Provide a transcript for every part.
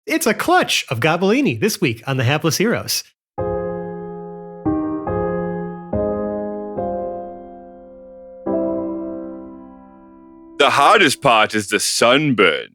It's a clutch of Gobellini this week on the Hapless Heroes. The hardest part is the sunburn.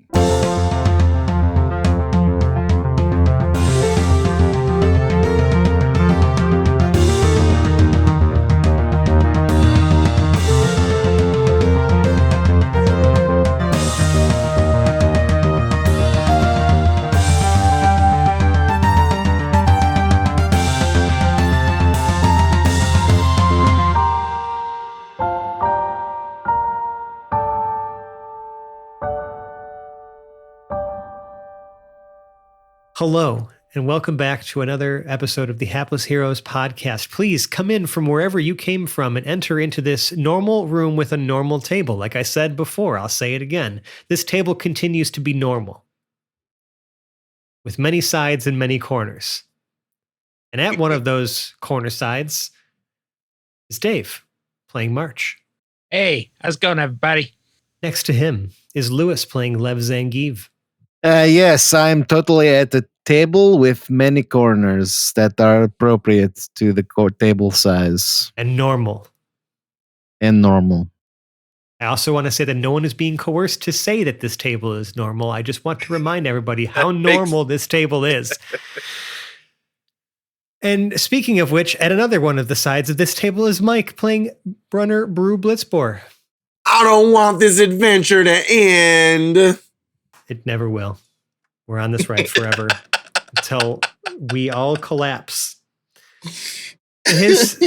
Hello, and welcome back to another episode of the Hapless Heroes podcast. Please come in from wherever you came from and enter into this normal room with a normal table. Like I said before, I'll say it again. This table continues to be normal, with many sides and many corners. And at one of those corner sides is Dave, playing March. Hey, how's it going, everybody? Next to him is Lewis, playing Lev Zangief. Yes, I'm totally at the table with many corners that are appropriate to the table size. And normal. And normal. I also want to say that no one is being coerced to say that this table is normal. I just want to remind everybody how normal this table is. And speaking of which, at another one of the sides of this table is Mike, playing Brunner Brew Blitzboar. I don't want this adventure to end. It never will. We're on this ride forever until we all collapse. Next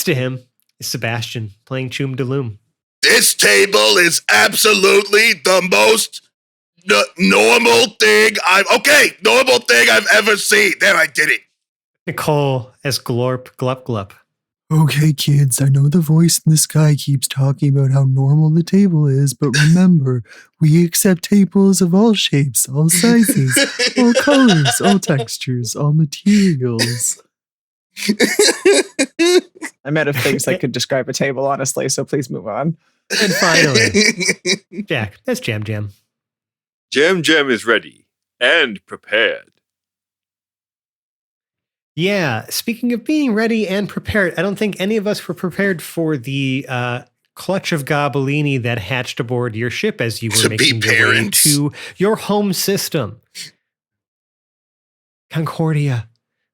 to him is Sebastian, playing Choom DeLoom. This table is absolutely the most normal thing I've ever seen. There, I did it. Nicole as Glorp Glup Glup. Okay, kids, I know the voice in the sky keeps talking about how normal the table is, but remember, we accept tables of all shapes, all sizes, all colors, all textures, all materials. I'm out of things that could describe a table, honestly, so please move on. And finally, Jack, that's Jam Jam. Jam Jam is ready and prepared. Yeah, speaking of being ready and prepared, I don't think any of us were prepared for the clutch of Gobellini that hatched aboard your ship as you were making your way to your home system. Concordia,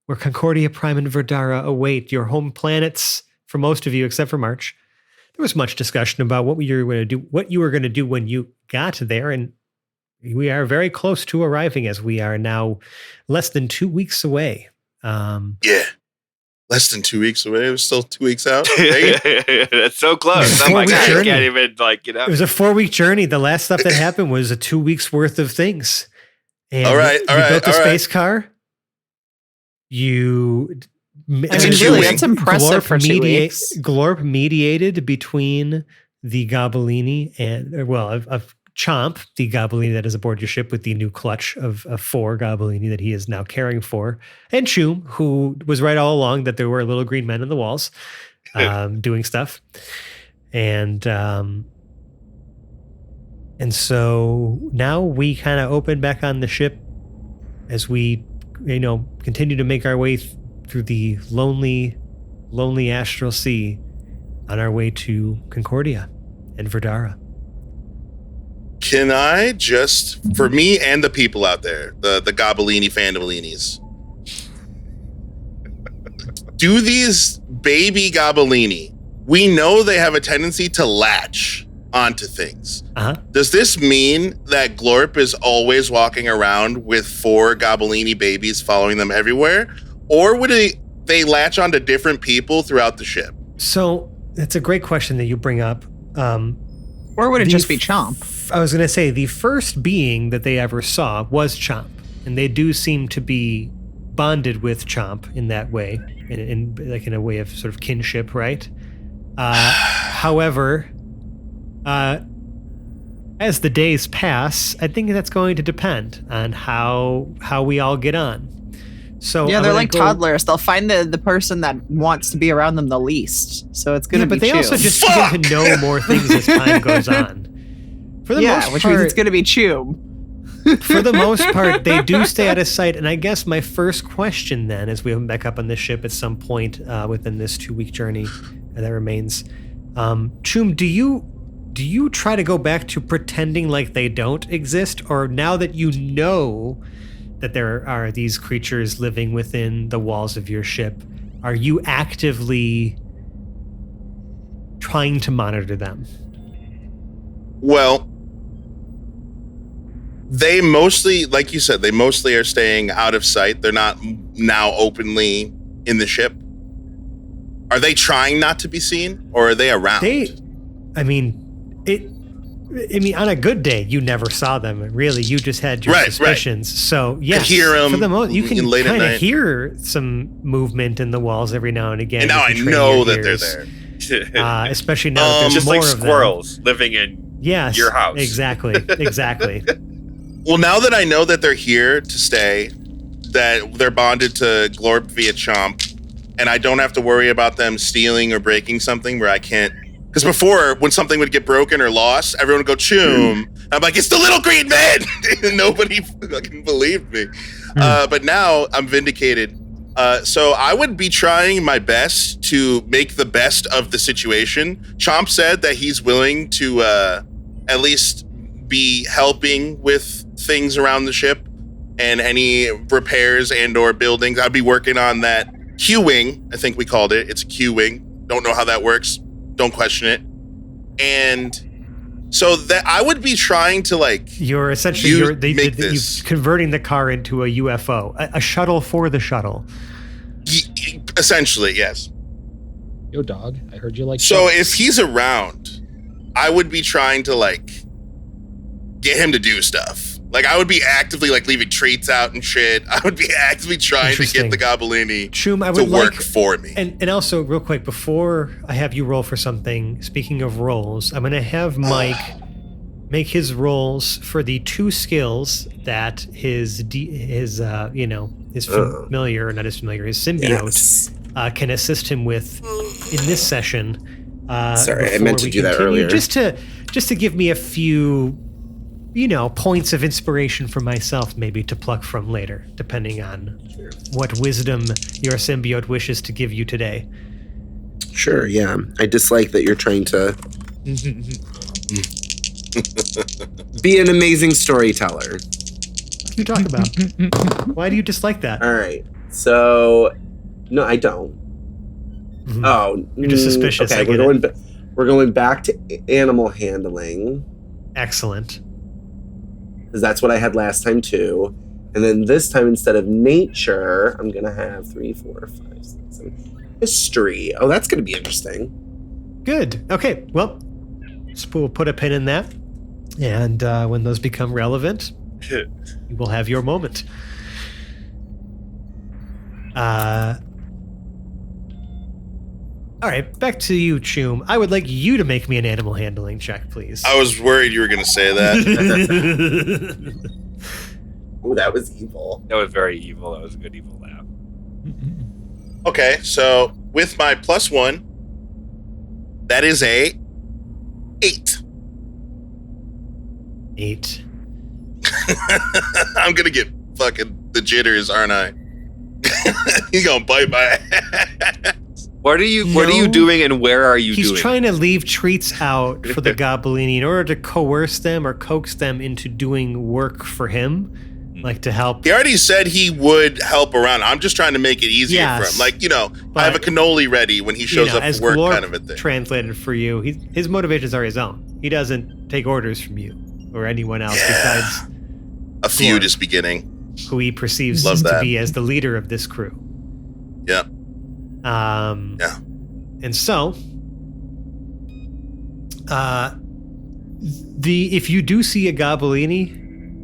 where Concordia Prime and Verdara await, your home planets for most of you, except for March. There was much discussion about what you were going to do when you got there, and we are very close to arriving, as we are now less than 2 weeks away. Yeah, less than 2 weeks away. It was still 2 weeks out. That's so close. Oh my God, I can't even It was a 4-week journey. The last stuff that happened was a 2 weeks worth of things. And all right. You built the space car. Really, that's impressive for 2 weeks. Glorp mediated between the Gobellini and, of Chomp, the Gobellini that is aboard your ship with the new clutch of 4 Gobellini that he is now caring for, and Choom, who was right all along that there were little green men in the walls doing stuff. And so now we kind of open back on the ship as we, continue to make our way through the lonely astral sea on our way to Concordia and Verdara. Can I just, for me and the people out there, the Gobellini fandolinis, do these baby Gobellini, we know they have a tendency to latch onto things. Uh-huh. Does this mean that Glorp is always walking around with 4 Gobellini babies following them everywhere? Or would they latch onto different people throughout the ship? So that's a great question that you bring up. Or would it just be Chomp? I was going to say the first being that they ever saw was Chomp, and they do seem to be bonded with Chomp in that way, in a way of sort of kinship, right? However, as the days pass, I think that's going to depend on how we all get on. So yeah, they're like toddlers. They'll find the person that wants to be around them the least. So it's going to be but they chill. also just begin to know more things as time goes on. For the Yeah, most which part, means it's going to be Chew. for the most part, they do stay out of sight. And I guess my first question then, as we open back up on this ship at some point within this 2-week journey that remains, Choom, do you try to go back to pretending like they don't exist, or now that you know that there are these creatures living within the walls of your ship, are you actively trying to monitor them? Well, they mostly, like you said, they mostly are staying out of sight. They're not now openly in the ship. Are they trying not to be seen, or are they around? I mean, on a good day, you never saw them. Really, you just had your suspicions. Right. So, yes, hear them for the most, you can kind of night. Hear some movement in the walls every now and again. And now I know that they're there. Especially now that there's just more like of squirrels living in your house. Exactly. Well, now that I know that they're here to stay, that they're bonded to Glorp via Chomp, and I don't have to worry about them stealing or breaking something where I can't. Because before, when something would get broken or lost, everyone would go Choom. I'm like, it's the little green man! And nobody fucking believed me. But now I'm vindicated. So I would be trying my best to make the best of the situation. Chomp said that he's willing to at least be helping with things around the ship and any repairs and or buildings. I'd be working on that Q-wing, I think we called it. It's a Q-wing. Don't know how that works. Don't question it. And so that I would be trying to you're essentially you're converting the car into a UFO, a shuttle for the shuttle. Essentially, yes. Yo, dog, I heard you like. So if he's around, I would be trying to get him to do stuff. I would be actively leaving treats out and shit. I would be actively trying to get the Gobelini to work for me. And also, real quick, before I have you roll for something, speaking of rolls, I'm going to have Mike make his rolls for the 2 skills that his familiar, not his familiar, his symbiote can assist him with in this session. Sorry, I meant to do that earlier. Just to give me a few points of inspiration for myself, maybe to pluck from later, depending on what wisdom your symbiote wishes to give you today. Sure, yeah. I dislike that you're trying to be an amazing storyteller. What are you talking about? Why do you dislike that? All right. So, no, I don't. Mm-hmm. Oh, you're just suspicious. Okay, we're going back to animal handling. Excellent. Because that's what I had last time too. And then this time, instead of nature, I'm going to have 3, 4, 5, 6, 7. History. Oh, that's going to be interesting. Good. Okay. Well, so we'll put a pin in that. And when those become relevant, you will have your moment. All right, back to you, Choom. I would like you to make me an animal handling check, please. I was worried you were going to say that. Oh, that was evil. That was very evil. That was a good evil laugh. Okay, so with my +1, that is a 8. 8. I'm going to get fucking the jitters, aren't I? He's going to bite my ass. What are you doing and where are you doing? He's trying to leave treats out for the Gobelini in order to coerce them or coax them into doing work for him, to help. He already said he would help around. I'm just trying to make it easier for him. I have a cannoli ready when he shows up for work, Glorp kind of a thing. Translated for you, his motivations are his own. He doesn't take orders from you or anyone else besides a feud is beginning. Who he perceives to be as the leader of this crew. Yeah. And so, if you do see a Gobelini,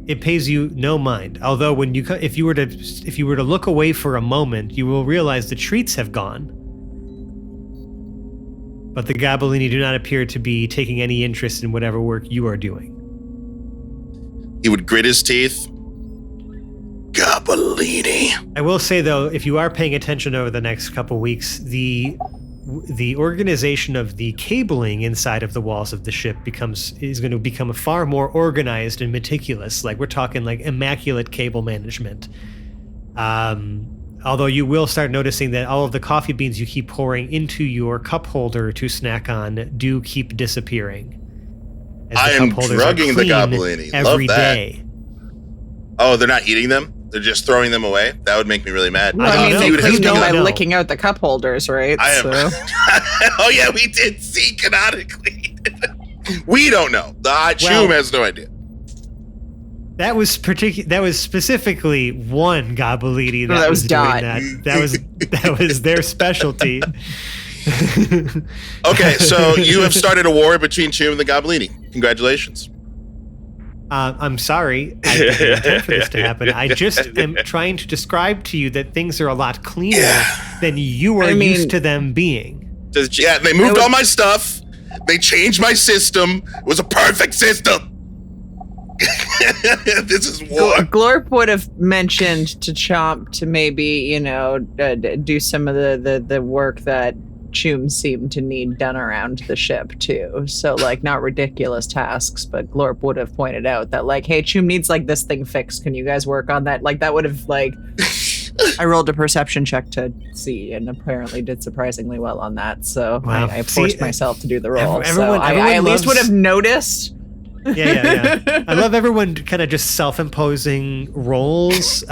it pays you no mind. Although if you were to look away for a moment, you will realize the treats have gone. But the Gobelini do not appear to be taking any interest in whatever work you are doing. He would grit his teeth. Gobelini. I will say, though, if you are paying attention over the next couple weeks, the the organization of the cabling inside of the walls of the ship is going to become far more organized and meticulous. Like we're talking like immaculate cable management. Although you will start noticing that all of the coffee beans you keep pouring into your cup holder to snack on do keep disappearing. I am drugging the Gobelini. Every Love that. day. Oh, they're not eating them? They're just throwing them away? That would make me really mad. Well, I mean, they Dude, cleaned them by no. licking out the cup holders, right? Oh, yeah, we did see canonically. We don't know. The hot Choom has no idea. That was specifically one Gobelini that was doing Dot. that was their specialty. Okay, so you have started a war between Choom and the Gobelini. Congratulations. I'm sorry, I didn't intend for this to happen. I just am trying to describe to you that things are a lot cleaner than you are used to them being. They moved all my stuff. They changed my system. It was a perfect system. This is war. Glorp would have mentioned to Chomp to maybe, do some of the work that Choom seemed to need done around the ship too. So like not ridiculous tasks, but Glorp would have pointed out that like, hey, Choom needs like this thing fixed. Can you guys work on that? Like that would have like I rolled a perception check to see and apparently did surprisingly well on that. So wow. I forced myself to do the roll. Everyone I at least loves- would have noticed. Yeah. I love everyone kind of just self-imposing roles.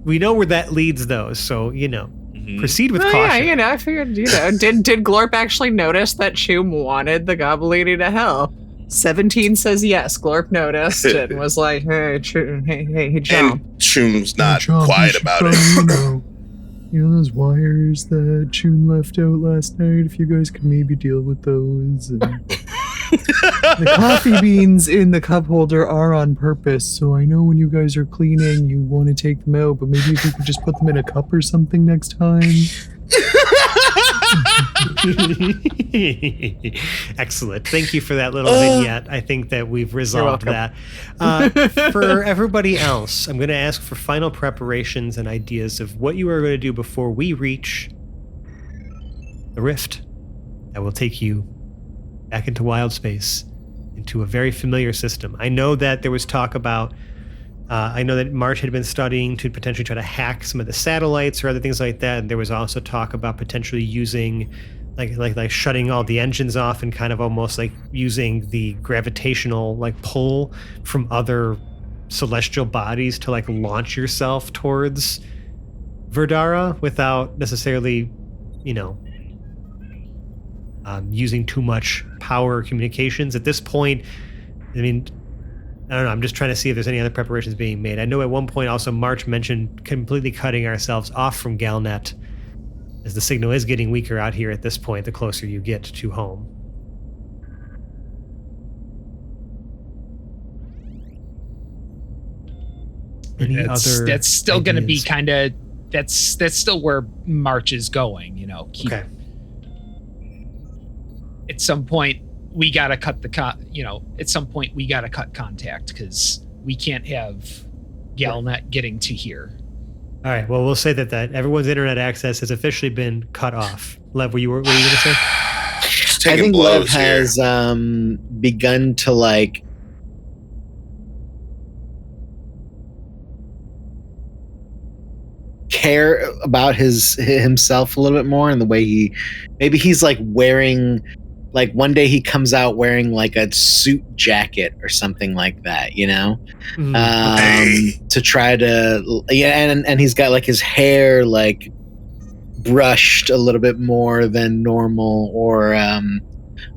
We know where that leads though, so proceed with caution. Yeah, I figured, did Glorp actually notice that Choom wanted the Gobelini to hell? 17 says yes. Glorp noticed and was like, hey, Choom. And Choom's not Chomp, quiet you should about probably, it. You know those wires that Choom left out last night? If you guys could maybe deal with those. And the coffee beans in the cup holder are on purpose, so I know when you guys are cleaning, you want to take them out, but maybe if you could just put them in a cup or something next time. Excellent. Thank you for that little vignette. I think that we've resolved that. For everybody else, I'm going to ask for final preparations and ideas of what you are going to do before we reach the rift that will take you back into wild space, into a very familiar system. I know that there was talk about I know that March had been studying to potentially try to hack some of the satellites or other things like that. And there was also talk about potentially using like shutting all the engines off and kind of almost like using the gravitational like pull from other celestial bodies to like launch yourself towards Verdara without necessarily, using too much power communications. At this point, I mean, I don't know. I'm just trying to see if there's any other preparations being made. I know at one point also March mentioned completely cutting ourselves off from Galnet, as the signal is getting weaker out here at this point, the closer you get to home. That's still going to be ideas? kind of that's still where March is going. Okay. At some point we got to cut at some point we got to cut contact because we can't have Galnet getting to here. All right. Well, we'll say that everyone's internet access has officially been cut off. Lev, what were you going to say? Taking I think Lev blows here. has begun to like care about himself a little bit more, and the way he's like wearing, like one day he comes out wearing like a suit jacket or something like that, to try to, and he's got like his hair like brushed a little bit more than normal, or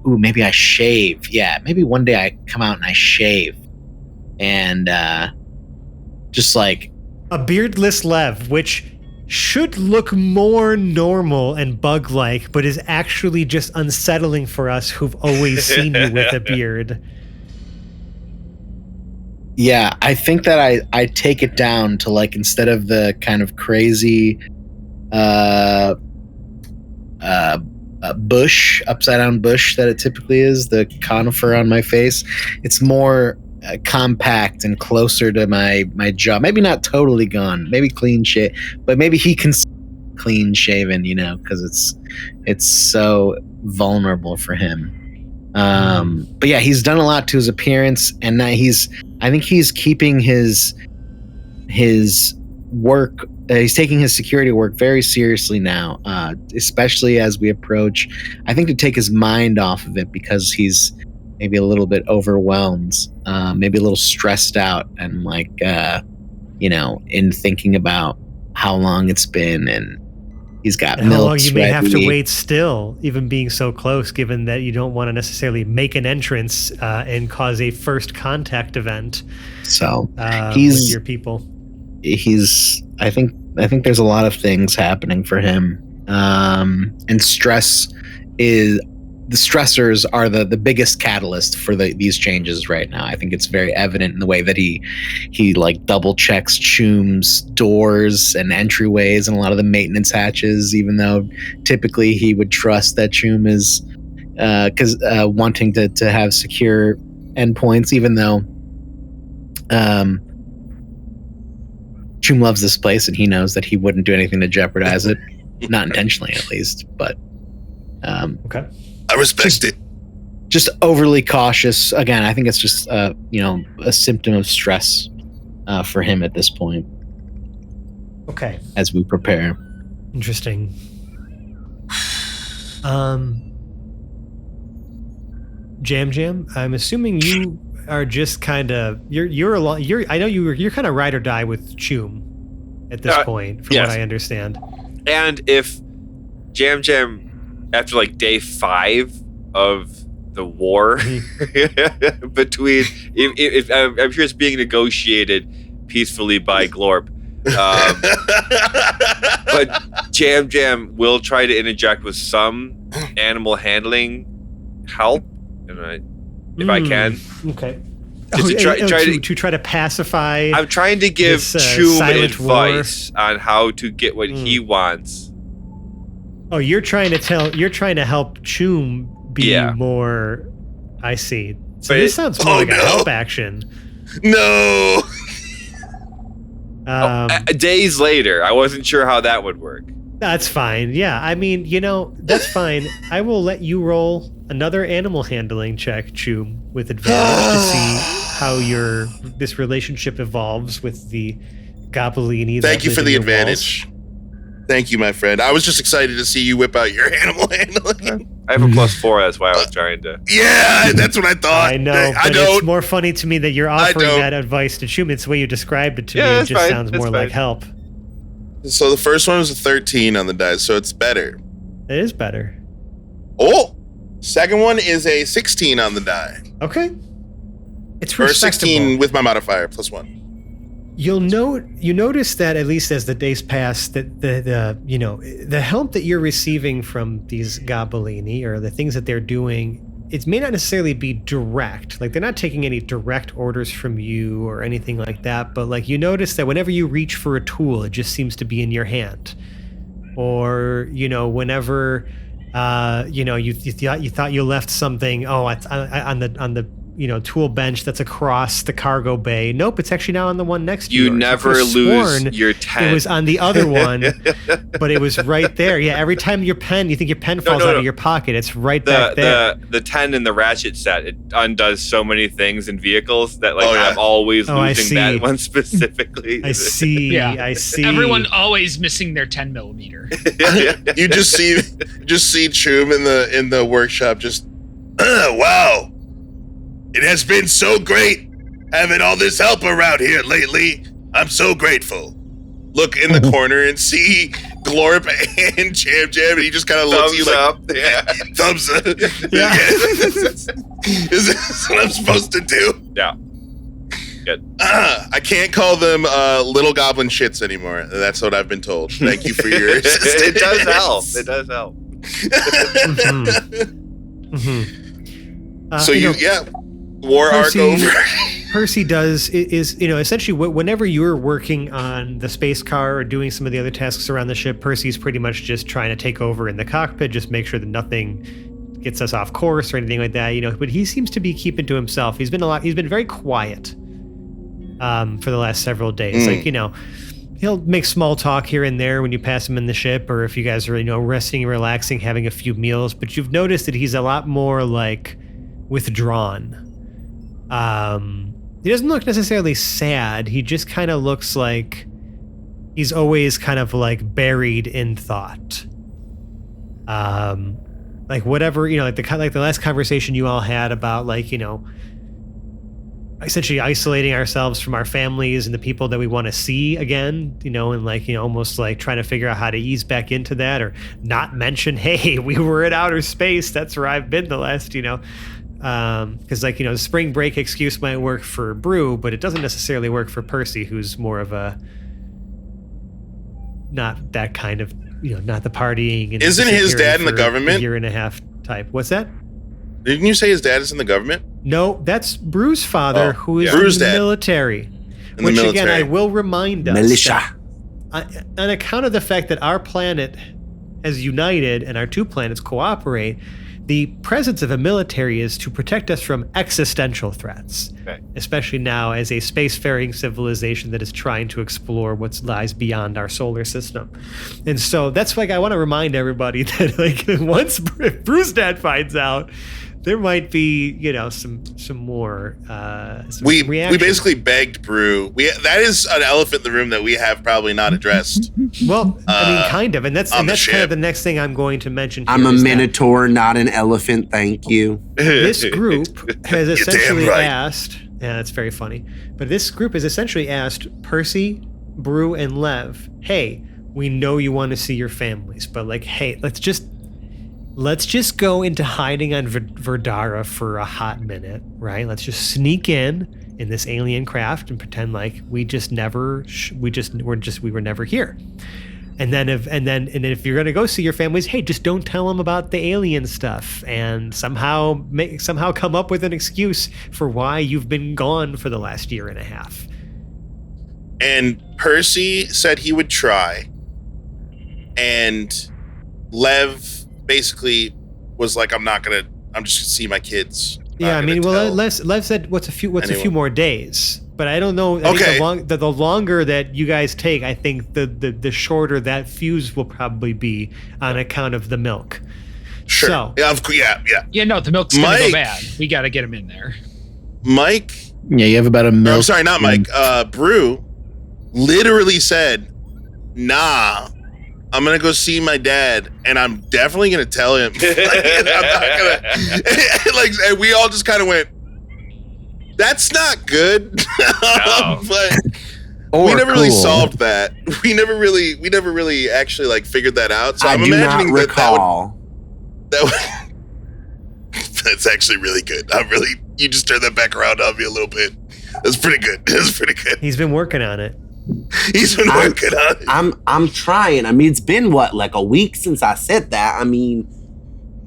maybe I shave. Yeah, maybe one day I come out and I shave, and just like a beardless Lev, which should look more normal and bug-like, but is actually just unsettling for us who've always seen you with a beard. Yeah, I think that I take it down to like, instead of the kind of crazy bush, upside down bush that it typically is, the conifer on my face, it's more compact and closer to my jaw. Maybe not totally gone, maybe clean shit, but maybe he can clean shaven, because it's so vulnerable for him. But yeah, he's done a lot to his appearance, and now I think he's keeping his work. He's taking his security work very seriously now, especially as we approach. I think to take his mind off of it, because he's maybe a little bit overwhelmed, maybe a little stressed out, and in thinking about how long it's been, and he's got and milk. How long you may ready. have to wait still, even being so close, given that you don't want to necessarily make an entrance and cause a first contact event. So with your people. I think there's a lot of things happening for him, and the stressors are the biggest catalyst for these changes right now. I think it's very evident in the way that he like double checks Choom's doors and entryways and a lot of the maintenance hatches, even though typically he would trust that Choom is wanting to have secure endpoints, even though Choom loves this place and he knows that he wouldn't do anything to jeopardize it, not intentionally at least. But okay, I respect it. Just overly cautious. Again, I think it's just a symptom of stress for him at this point. Okay, as we prepare. Interesting. Jam, I'm assuming you are just kind of you're I know you're kind of ride or die with Choom at this point, from what I understand. And if Jam, after like day 5 of the war between, if I'm sure it's being negotiated peacefully by Glorp, but Jam will try to interject with some animal handling help, if I can. Okay. To try to pacify. I'm trying to give Choom advice on how to get what he wants. Oh, you're trying to help Choom be more. I see. So this sounds more like a help action. No. Days later, I wasn't sure how that would work. That's fine. Yeah, I mean, that's fine. I will let you roll another animal handling check, Choom, with advantage to see how this relationship evolves with the Gobelini. Thank you for the advantage. Thank you, my friend. I was just excited to see you whip out your animal handling. I have a +4. That's why I was trying to. Yeah, that's what I thought. I know, but it's more funny to me that you're offering that advice to Choom. It's the way you described it to me. It just sounds more like help. So the first one was a 13 on the dice, so it's better. It is better. Oh, second one is a 16 on the die. Okay. It's first 16 with my modifier +1. You notice that at least as the days pass, that the help that you're receiving from these Gobelini, or the things that they're doing, it may not necessarily be direct. Like, they're not taking any direct orders from you or anything like that. But like, you notice that whenever you reach for a tool, it just seems to be in your hand. Or whenever you thought you left something on the tool bench that's across the cargo bay. Nope, it's actually now on the one next to you. You never lose your 10. It was on the other one, but it was right there. Yeah, every time you think your pen falls out of your pocket, it's right back there. The 10 in the ratchet set, it undoes so many things in vehicles that I'm always losing that one specifically. I see. Yeah. I see. Everyone always missing their 10 millimeter. You just see Choom in the workshop. Just wow. It has been so great having all this help around here lately. I'm so grateful. Look in the corner and see Glorp and Jam, and he just kind of looks at you like, thumbs up. Yeah. Is this what I'm supposed to do? Yeah. Good. I can't call them little goblin shits anymore. That's what I've been told. Thank you for your assistance. It does help. It does help. So war arc over. Percy is essentially whenever you're working on the space car or doing some of the other tasks around the ship, Percy's pretty much just trying to take over in the cockpit, just make sure that nothing gets us off course or anything like that, but he seems to be keeping to himself. He's been very quiet for the last several days. he'll make small talk here and there when you pass him in the ship, or if you guys are resting and relaxing, having a few meals. But you've noticed that he's a lot more like withdrawn. He doesn't look necessarily sad. He just kind of looks like he's always kind of like buried in thought. Like whatever, like the last conversation you all had about like, essentially isolating ourselves from our families and the people that we want to see again, and like, almost like trying to figure out how to ease back into that, or not mention, hey, we were in outer space. That's where I've been the last, because like, the spring break excuse might work for Brew, but it doesn't necessarily work for Percy, who's more of a, not that kind of, not the partying. And isn't his dad in the government? A year and a half type. What's that? Didn't you say his dad is in the government? No, that's Brew's father, who is Brew's in the dad. military. Which again, I will remind us, Militia. that, on account of the fact that our planet has united and our two planets cooperate, the presence of a military is to protect us from existential threats, especially now as a spacefaring civilization that is trying to explore what lies beyond our solar system. And so that's like, I want to remind everybody that like once Bruce Dad finds out, there might be, some more. We reaction. basically begged Brew. That is an elephant in the room that we have probably not addressed. Well, I mean, kind of, and that's kind of the next thing I'm going to mention. Here I'm a is minotaur, not an elephant. Thank you. This group has essentially damn right. asked. Yeah, that's very funny. But this group has essentially asked Percy, Brew, and Lev, "Hey, we know you want to see your families, but like, hey, let's just go into hiding on Verdara for a hot minute, right? Let's just sneak in this alien craft and pretend like we were never here. And then if you're gonna go see your families, hey, just don't tell them about the alien stuff, and somehow come up with an excuse for why you've been gone for the last year and a half." And Percy said he would try, and Lev basically was like, I'm just gonna see my kids. Yeah, I mean, well, Lev said, what's a few more days? But I don't know. I think the longer that you guys take, I think the shorter that fuse will probably be on account of the milk. Sure. So, yeah. Yeah, no, the milk's gonna go bad. We got to get him in there. Mike. Yeah, you have about a milk. I'm sorry, not Mike. Brew literally said, "Nah, I'm gonna go see my dad, and I'm definitely gonna tell him." I'm not gonna and we all just kind of went, "That's not good." No. But we never really solved that. We never really actually like figured that out. So I'm imagining that's actually really good. You just turned that back around on me a little bit. That's pretty good. he's been working on it. He's been working on it. I'm trying. I mean, it's been like a week since I said that. I mean,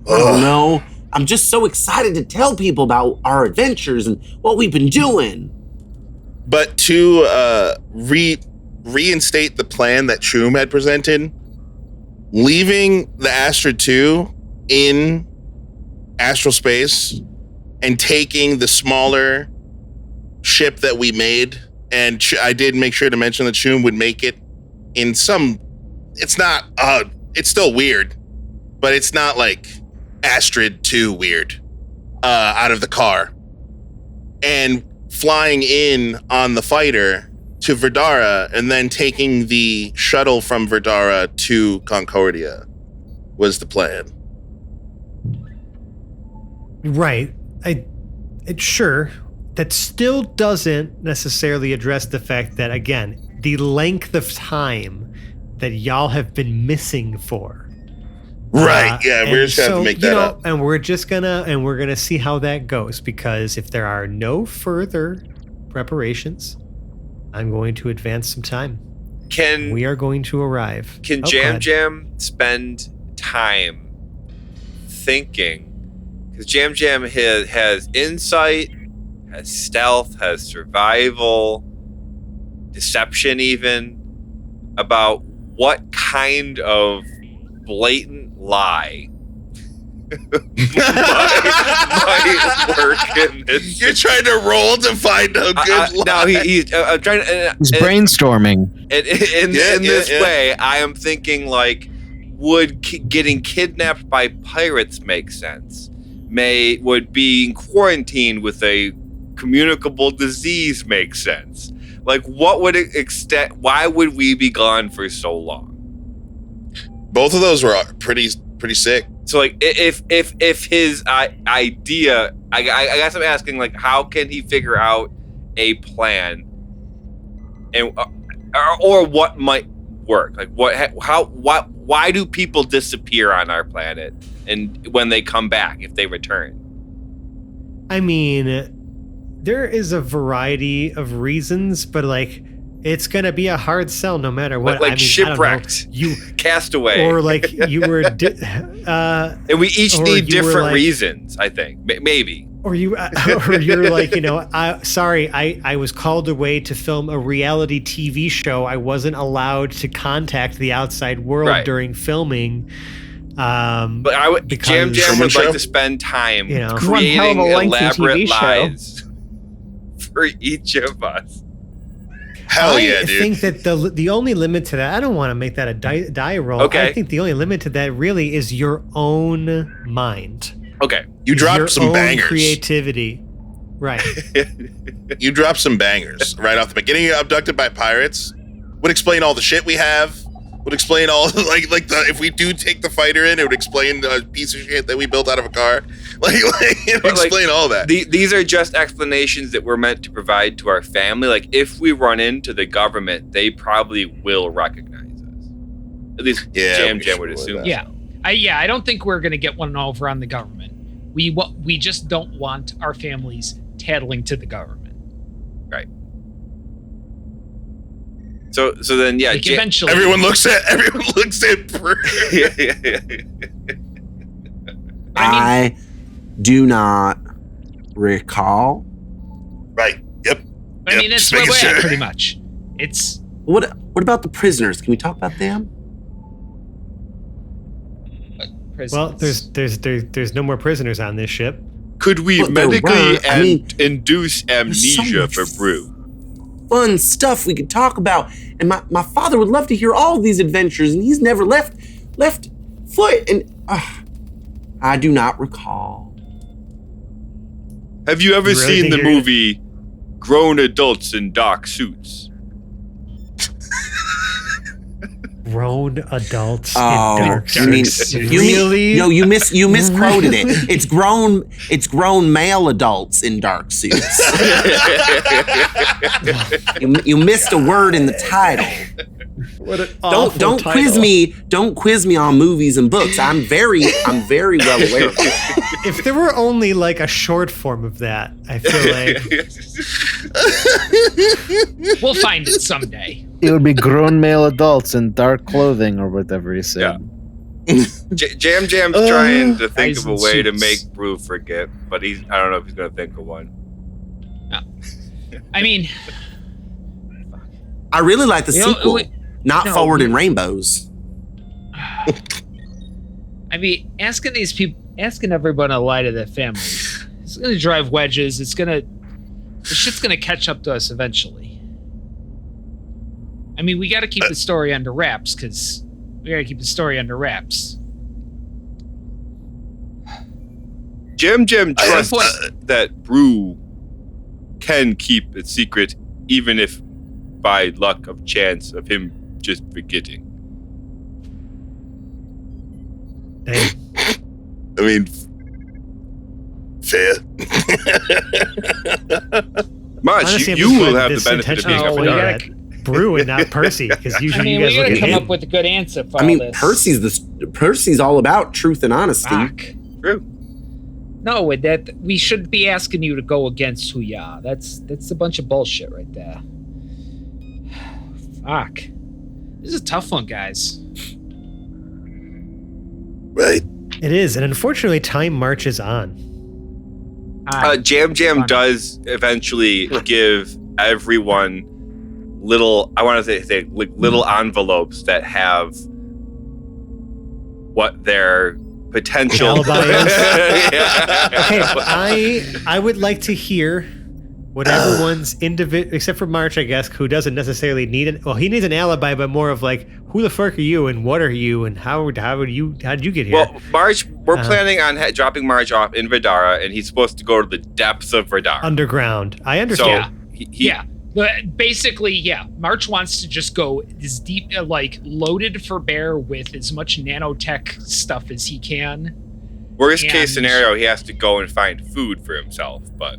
I don't know. I'm just so excited to tell people about our adventures and what we've been doing. But to reinstate the plan that Choom had presented, leaving the Astra 2 in astral space and taking the smaller ship that we made. And I did make sure to mention that Choom would make it in some. It's not. It's still weird, but it's not like Astrid 2 weird. Out of the car, and flying in on the fighter to Verdara, and then taking the shuttle from Verdara to Concordia was the plan. Right. Sure. That still doesn't necessarily address the fact that, again, the length of time that y'all have been missing for. Right. Yeah, we're just gonna have to make that up. And we're gonna see how that goes, because if there are no further preparations, I'm going to advance some time. We are going to arrive. Can Jam spend time thinking? Because Jam has insight, has stealth, has survival, deception, even, about what kind of blatant lie might work in this. You're trying to roll to find a good line. No, he's I'm trying to. He's brainstorming. In this way, I am thinking like, would getting kidnapped by pirates make sense? Would being quarantined with a communicable disease make sense? Like, what would it extend? Why would we be gone for so long? Both of those were pretty sick. So, like, if his idea, I guess I'm asking, like, how can he figure out a plan, and or what might work? Like, why do people disappear on our planet, and when they come back, if they return? I mean, there is a variety of reasons, but like, it's gonna be a hard sell no matter what. Like I mean, shipwrecked, you castaway, or like you were, and we each need different reasons. I think maybe, or you're like, I was called away to film a reality TV show. I wasn't allowed to contact the outside world during filming. But Jam would like to spend time creating elaborate lies for each of us. Hell yeah, dude. I think that the only limit to that, I don't want to make that a die roll. Okay. I think the only limit to that really is your own mind. Okay. You dropped some bangers. Creativity. Right. You dropped some bangers right off the bat. Getting abducted by pirates would explain all the shit we have. Would explain all if we do take the fighter in, it would explain the piece of shit that we built out of a car. It would explain all that. These are just explanations that we're meant to provide to our family. Like, if we run into the government, they probably will recognize us. At least Jam would assume. Yeah. I don't think we're gonna get one over on the government. We just don't want our families tattling to the government. Right. So then, like eventually, everyone looks at Brew. I do not recall. Right. Yep. I mean, that's where we're at, pretty much. It's what about the prisoners? Can we talk about them? Well, there's no more prisoners on this ship. Could we medically induce amnesia for Brew? Fun stuff we could talk about, and my father would love to hear all of these adventures, and he's never left foot, and I do not recall. Have you ever seen the movie Grown Adults in Dark Suits? Grown adults in dark suits. You misquoted it. It's grown male adults in dark suits. you missed a word in the title. What an don't title. quiz me. Don't quiz me on movies and books. I'm very well aware of it. If there were only like a short form of that, I feel like we'll find it someday. It would be grown male adults in dark clothing or whatever he said. Yeah. Jam's trying to think of a way to make Brew forget, but I don't know if he's going to think of one. No. I mean, I really like the sequel. Forward in Rainbows. I mean, asking everyone to lie to their families, it's going to drive wedges. The shit's going to catch up to us eventually. I mean, we got to keep the story under wraps because we got to keep the story under wraps. Jam trusts that Brew can keep it secret, even if by luck of chance of him just forgetting. Dang. I mean, fair. Marge, Honestly, you will have the benefit of being a phenomenon. Brew and not Percy, because usually you guys look at we gotta come him. up with a good answer for all this. Percy's all about truth and honesty. Fuck. True. No, with that, we shouldn't be asking you to go against who you are. That's a bunch of bullshit right there. Fuck. This is a tough one, guys. Right. It is, and unfortunately, time marches on. Jam does eventually give everyone little, I want to say like little envelopes that have what their potential Alibi is? Yeah. Okay, but I would like to hear what everyone's individual, except for March, I guess, who doesn't necessarily need it. Well, he needs an alibi, but more of like, who the fuck are you, and what are you, and how did you get here? Well, Marge, we're planning on dropping Marge off in Vidara, and he's supposed to go to the depths of Vidara. Underground. I understand. So Yeah. But basically, yeah, March wants to just go as deep, like loaded for bear with as much nanotech stuff as he can. Worst And- case scenario, he has to go and find food for himself, but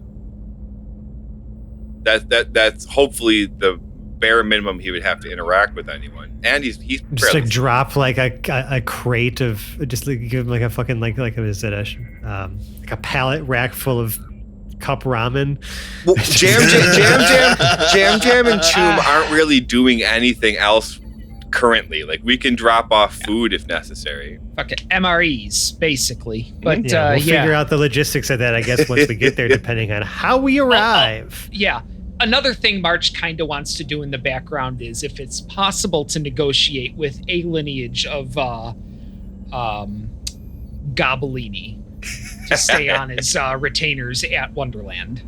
that's hopefully the bare minimum he would have to interact with anyone. And he's Just fairly like drop like a crate of, just like give him like a fucking like is it like a pallet rack full of cup ramen. Well, Jam and Choom aren't really doing anything else currently. Like, we can drop off food if necessary. Fuck it, MREs, basically. But Yeah, we'll figure out the logistics of that, I guess, once we get there, depending on how we arrive. Yeah. Another thing March kind of wants to do in the background is if it's possible to negotiate with a lineage of Gobelini to stay on as retainers at Wonderland.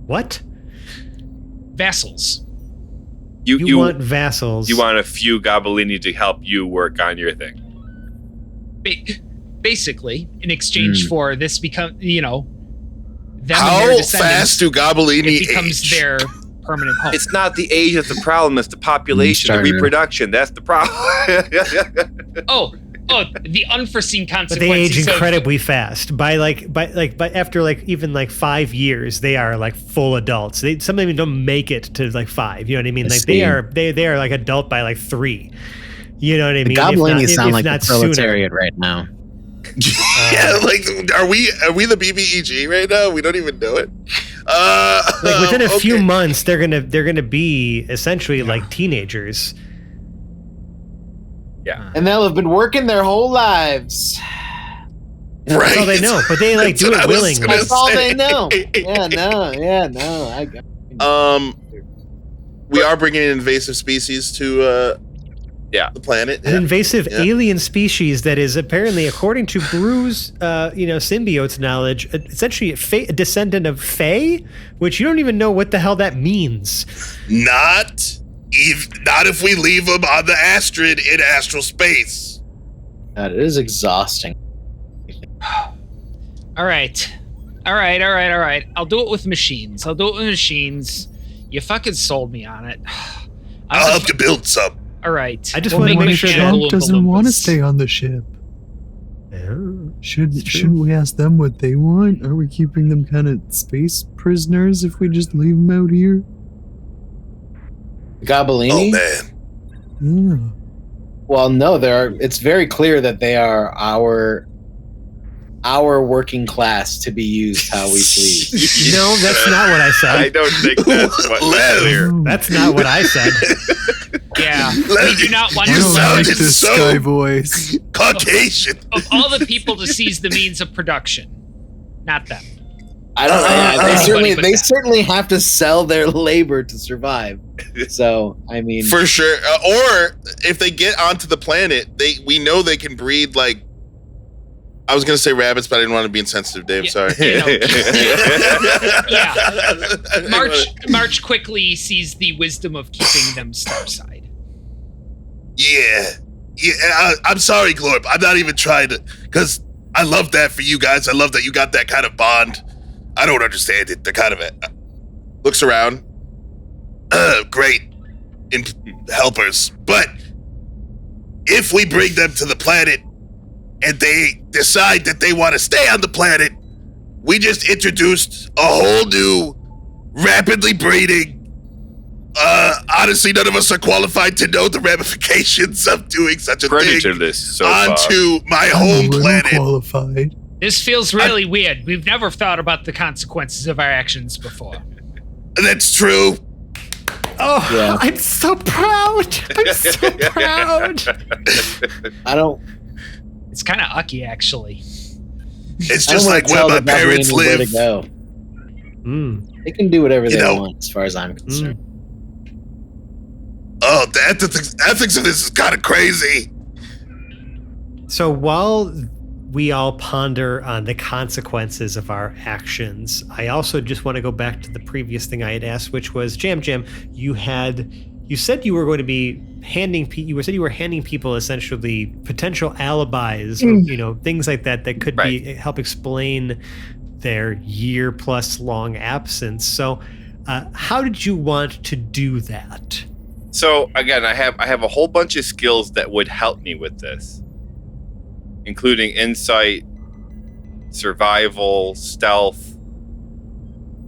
What? Vassals. You want vassals. You want a few Gobelini to help you work on your thing. Basically, in exchange for this become, them and their How descendants, fast do Gobelini it becomes age? their permanent home. It's not the age that's the problem, it's the population, the Starting to- reproduction. That's the problem. Oh, the unforeseen But consequences. they age of- incredibly fast. By after even 5 years, they are like full adults. Some of them don't make it to like 5. You know what I mean? Like they are like adult by like 3. You know what I mean? The Gobelini If sound like not the sooner. proletariat right now. Yeah, like are we the BBEG right now? We don't even know it. Like within a few okay. months, they're gonna be essentially like teenagers. Yeah. And they'll have been working their whole lives. Right. That's all they know, but they like That's do what it I was willingly. gonna That's all say. they know. Yeah, no. I got. We are bringing an invasive species to the planet. An Yeah. invasive Yeah. alien species that is apparently, according to Brew's, symbiote's knowledge, essentially a descendant of Fae, which you don't even know what the hell that means. Not if we leave them on the Astrid in astral space. God, it is exhausting. All right. I'll do it with machines. You fucking sold me on it. I'll help you build some. All right. I just We'll wanna make What make if sure mechanical Trump doesn't Oompa want to Loompas. stay on the ship? Yeah. Shouldn't we ask them what they want? Are we keeping them kind of space prisoners if we just leave them out here? Gobelini? Oh man. Yeah. Well, no, it's very clear that they are our working class to be used how we please. No, that's not what I said. I don't think that's what Lev. clear. That's not what I said. Yeah. Let We do not want I You to don't sounded like this so- sky voice. Caucasian. of all the people to seize the means of production. Not them. I don't know. Anybody but They that. certainly have to sell their labor to survive. So, I mean, For sure. Or if they get onto the planet, we know they can breed like. I was gonna say rabbits, but I didn't want to be insensitive, Dave. Yeah, Sorry. Yeah. March quickly sees the wisdom of keeping them starside. Yeah. I'm sorry, Glorp. I'm not even trying to, because I love that for you guys. I love that you got that kind of bond. I don't understand it. They're kind of looks around. Great helpers, but if we bring them to the planet and they decide that they want to stay on the planet, we just introduced a whole new, rapidly breeding. Honestly, none of us are qualified to know the ramifications of doing such a Predator thing this so far. onto my I'm a home little planet. qualified. This feels really weird. We've never thought about the consequences of our actions before. That's true. Oh, Yeah. I'm so proud. I'm so proud. I don't. It's kind of ucky, actually. It's I don't just wanna like where tell my the parents Gobelini where live. to go. Mm. They can do whatever You they know- want, as far as I'm concerned. Oh, the ethics of this is kind of crazy. So while we all ponder on the consequences of our actions, I also just want to go back to the previous thing I had asked, which was, Jam, you said you were going to be handing people essentially potential alibis, or, things like that could be help explain their year-plus long absence. So how did you want to do that? So again, I have a whole bunch of skills that would help me with this, including insight, survival, stealth.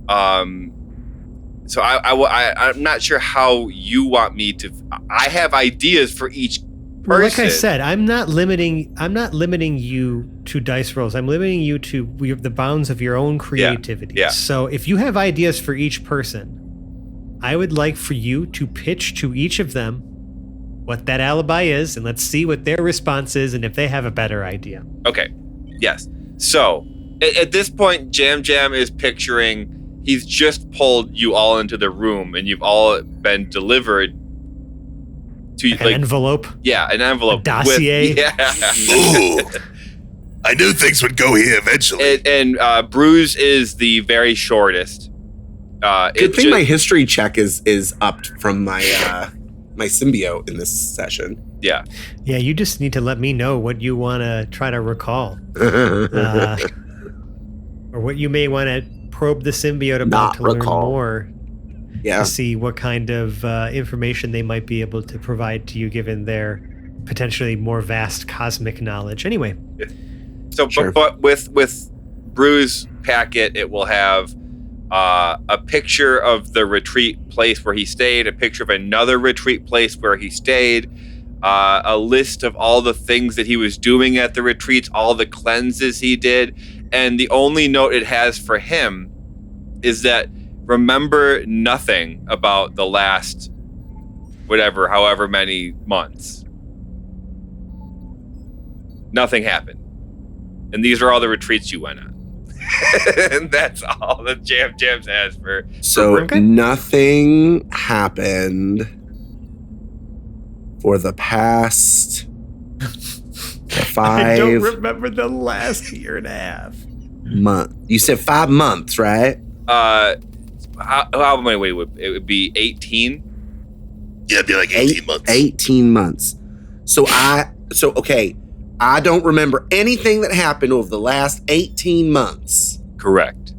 So I'm not sure how you want me to. I have ideas for each person. Well, like I said, I'm not limiting you to dice rolls. I'm limiting you to the bounds of your own creativity. Yeah. So if you have ideas for each person, I would like for you to pitch to each of them what that alibi is, and let's see what their response is, and if they have a better idea. Okay. Yes. So at this point, Jam is picturing he's just pulled you all into the room, and you've all been delivered to an envelope. Yeah, an envelope. A dossier. Ooh, I knew things would go here eventually. And Bruce is the very shortest. Good thing my history check is upped from my my symbiote in this session. Yeah. Yeah, you just need to let me know what you want to try to recall. Or what you may want to probe the symbiote about to learn more. Yeah. To see what kind of information they might be able to provide to you given their potentially more vast cosmic knowledge. Anyway. So, Sure. but with Bruce's packet, it will have a picture of the retreat place where he stayed, a picture of another retreat place where he stayed, a list of all the things that he was doing at the retreats, all the cleanses he did, and the only note it has for him is that remember nothing about the last however many months. Nothing happened. And these are all the retreats you went on. And that's all that Jam has for. So nothing happened for the past 5 I don't remember the last year and a half. months. You said 5 months, right? How many it would be 18? Yeah, it'd be like 18 months. 18 months. So okay. I don't remember anything that happened over the last 18 months. Correct.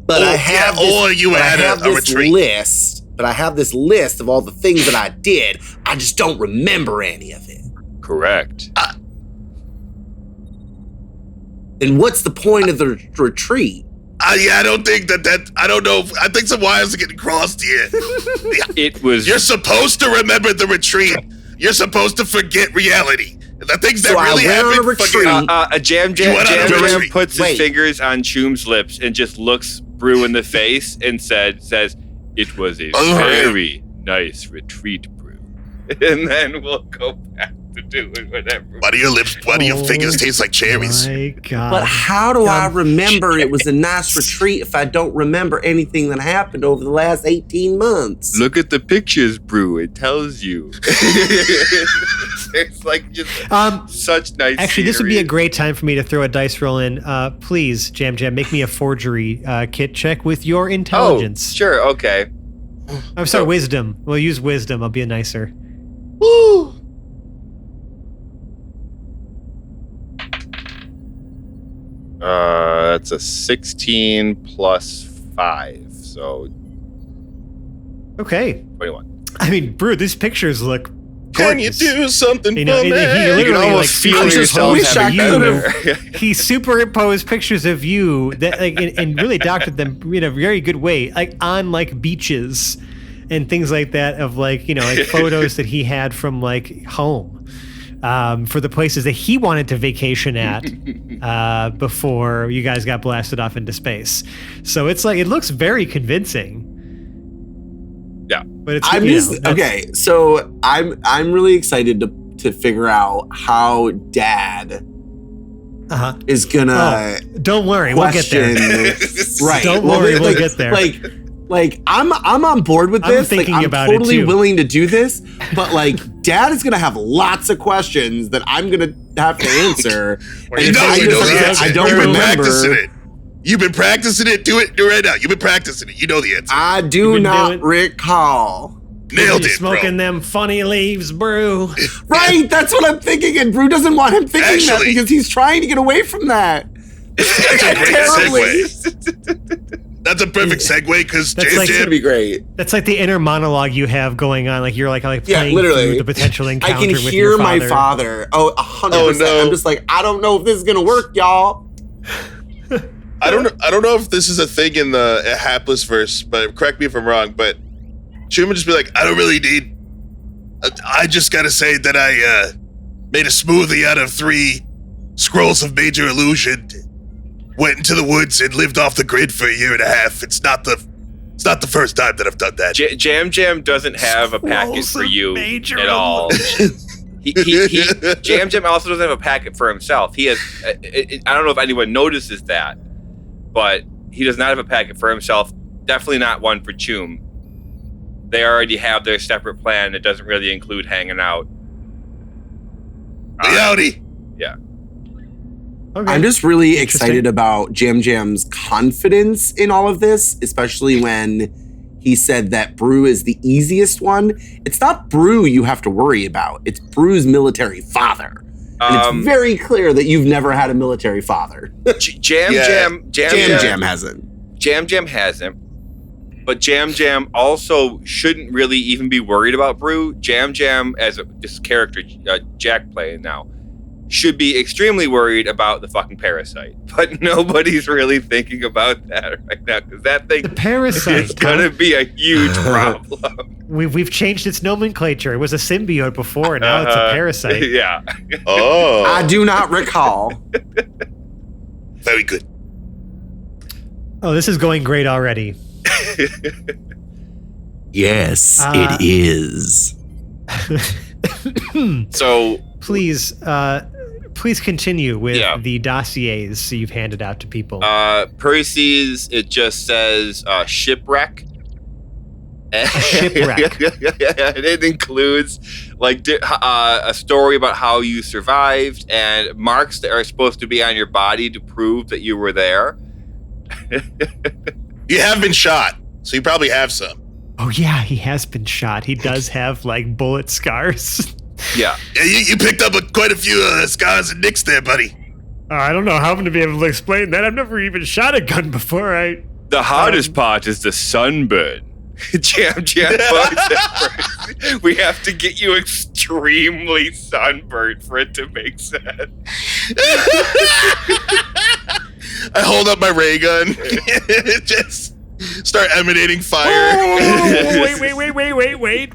But I have this retreat list. But I have this list of all the things that I did. I just don't remember any of it. Correct. Then what's the point of the retreat? I don't think that I don't know. I think some wires are getting crossed here. It was. You're supposed to remember the retreat. You're supposed to forget reality. The things that So I really went on a happened. retreat. Jam puts his Wait. fingers on Choom's lips and just looks Brew in the face and says, "It was a very nice retreat, Brew." And then we'll go back to doing whatever. Why do your fingers taste like cherries? My God. But how do I remember it was a nice retreat if I don't remember anything that happened over the last 18 months? Look at the pictures, Brew. It tells you. It's like just such nice. Actually, this would be a scenery. great time for me to throw a dice roll in. Please, Jam, make me a forgery kit check with your intelligence. Oh, sure. Okay. I'm sorry, wisdom. We'll use wisdom. I'll be nicer. Woo! That's a 16 plus 5, so Okay. 21. I mean, Brew, these pictures look Can you gorgeous. do something You know, for me? he literally You can almost feel I just yourself wish I having could've- He superimposed pictures of you that, like, and really doctored them in a very good way, like on like beaches and things like that, of like, like photos that he had from like home, for the places that he wanted to vacation at before you guys got blasted off into space. So it's like, it looks very convincing. Yeah. But it's I'm just okay. So I'm really excited to figure out how Dad Uh-huh. is gonna Don't worry, we'll get there. question. Right. Don't Well, worry, we'll like- get there. Like Like, I'm on board with I'm this. thinking I'm about it, totally too. willing to do this, but like, Dad is gonna have lots of questions that I'm gonna have to answer. Or And you if know I you just know say the I answer. don't You've been remember. practicing it. You've been practicing it. Do it right now. You've been practicing it. You know the answer. I You've do been not doing- recall. Nailed You're it, smoking bro. them funny leaves, brew. Right, that's what I'm thinking, and Brew doesn't want him thinking that Actually- because he's trying to get away from that. That's a great Terribly. segue. That's a perfect segue because That's Jam like- It's gonna Jam. be great. That's like the inner monologue you have going on. Like you're like Yeah, playing literally. through the potential I encounter can with hear your my father. father. Oh, 100%. Oh, no. I'm just like, I don't know if this is gonna work, y'all. I don't know if this is a thing in the hapless verse, but correct me if I'm wrong. But Chum would just be like, I don't really need. I just gotta say that I made a smoothie out of 3 scrolls of major illusion. Went into the woods and lived off the grid for a year and a half. It's not the first time that I've done that. Jam Jam doesn't have a packet for you Major at all. Jam Jam also doesn't have a packet for himself. He has. I don't know if anyone notices that, but he does not have a packet for himself. Definitely not one for Chum. They already have their separate plan. It doesn't really include hanging out. Howdy. Okay. I'm just really Interesting. excited about Jam Jam's confidence in all of this, especially when he said that Brew is the easiest one. It's not Brew you have to worry about. It's Brew's military father. And it's very clear that you've never had a military father. Jam Yeah. Jam hasn't. Jam Jam hasn't. But Jam Jam also shouldn't really even be worried about Brew. Jam Jam, as this character Jack playing now, should be extremely worried about the fucking parasite. But nobody's really thinking about that right now because that thing The parasite. is gonna be a huge problem. We've changed its nomenclature. It was a symbiote before, and now it's a parasite. Yeah. Oh, I do not recall. very good. Oh, this is going great already. Yes, it is. So Please continue with Yeah. the dossiers you've handed out to people. Percy's, it just says shipwreck. Shipwreck. And it includes like a story about how you survived and marks that are supposed to be on your body to prove that you were there. You have been shot, so you probably have some. Oh yeah, he has been shot. He does have like bullet scars. Yeah. Yeah, you picked up quite a few scars and nicks there, buddy. I don't know how I'm going to be able to explain that. I've never even shot a gun before. The hardest part is the sunburn. Jam Jam bugs at first. We have to get you extremely sunburned for it to make sense. I hold up my ray gun and just start emanating fire.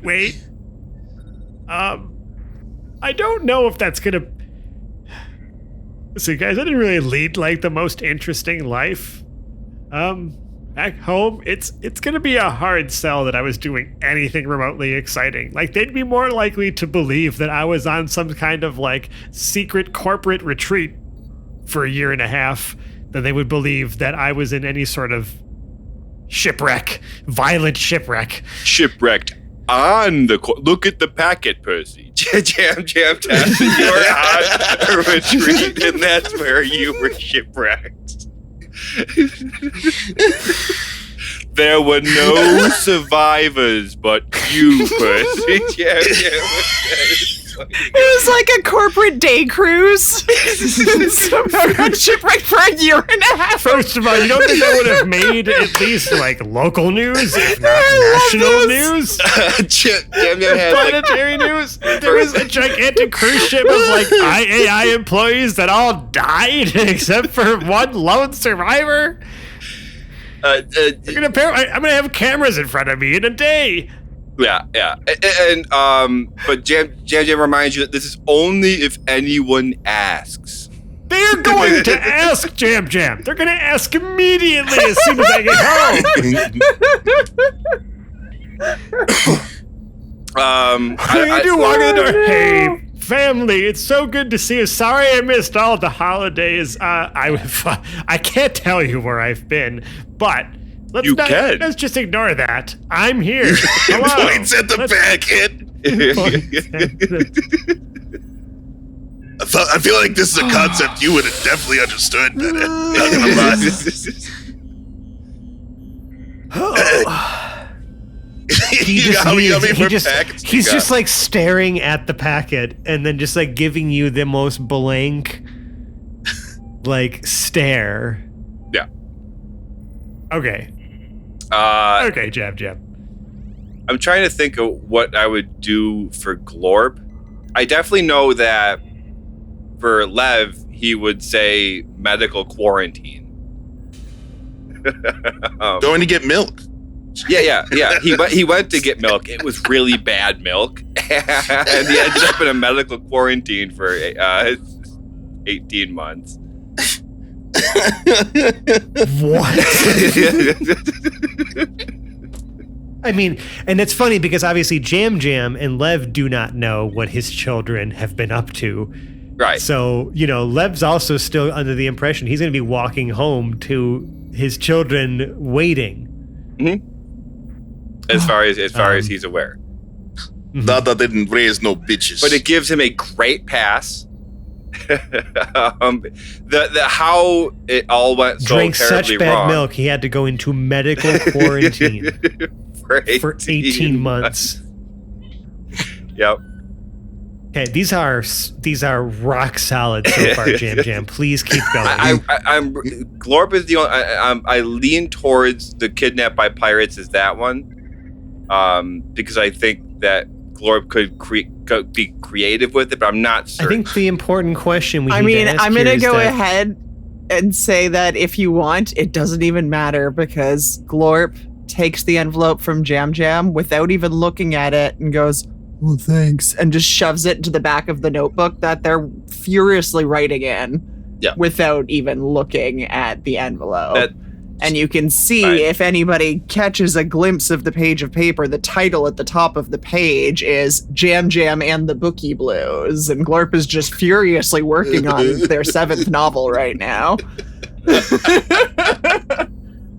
Wait. I don't know if that's gonna. Listen, guys, I didn't really lead like the most interesting life. Back home, it's gonna be a hard sell that I was doing anything remotely exciting. Like, they'd be more likely to believe that I was on some kind of like secret corporate retreat for a year and a half than they would believe that I was in any sort of shipwreck, violent shipwreck. Shipwrecked on the look at the packet, Percy. Jam taps you were on a retreat, and that's where you were shipwrecked. There were no survivors but you, Percy. Jam It was like a corporate day cruise. So I got shipwrecked for a year and a half. First of all, you don't think that would have made at least like local news, if not national news? Jam has like, Planetary news? There was a gigantic cruise ship of like IAI employees that all died except for one lone survivor. I'm gonna have cameras in front of me in a day. yeah. And but Jam reminds you that this is only if anyone asks. They're going to ask Jam. They're going to ask immediately as soon as I get home. I do walk in the door. Hey, family, it's so good to see you. Sorry I missed all the holidays. I can't tell you where I've been, but Let's just ignore that. I'm here. Hello. Points at the packet. I feel like this is a concept you would have definitely understood better. Not gonna lie. He's just like staring at the packet and then just like giving you the most blank like stare. Yeah. Okay. Okay, Jab. I'm trying to think of what I would do for Glorb. I definitely know that for Lev, he would say medical quarantine. Going to get milk. Yeah. He went to get milk. It was really bad milk, and he ended up in a medical quarantine for 18 months. What? I mean, and it's funny because obviously Jam and Lev do not know what his children have been up to. Right. So, Lev's also still under the impression he's going to be walking home to his children waiting. Mm-hmm. As far as he's aware. Dada didn't raise no bitches. But it gives him a great pass. The how it all went so Drank terribly such bad wrong. milk he had to go into medical quarantine for 18 months. Yep. Okay, these are rock solid so far, Jam. Please keep going. I'm Glorb is the only. I lean towards the kidnapped by pirates is that one, because I think that Glorb could be creative with it, but I'm not certain. I think the important question I'm going to go ahead and say that if you want, it doesn't even matter because Glorp takes the envelope from Jam without even looking at it and goes, "Well, thanks," and just shoves it into the back of the notebook that they're furiously writing in without even looking at the envelope. And you can see, if anybody catches a glimpse of the page of paper, the title at the top of the page is Jam and the Bookie Blues. And Glorp is just furiously working on their 7th novel right now.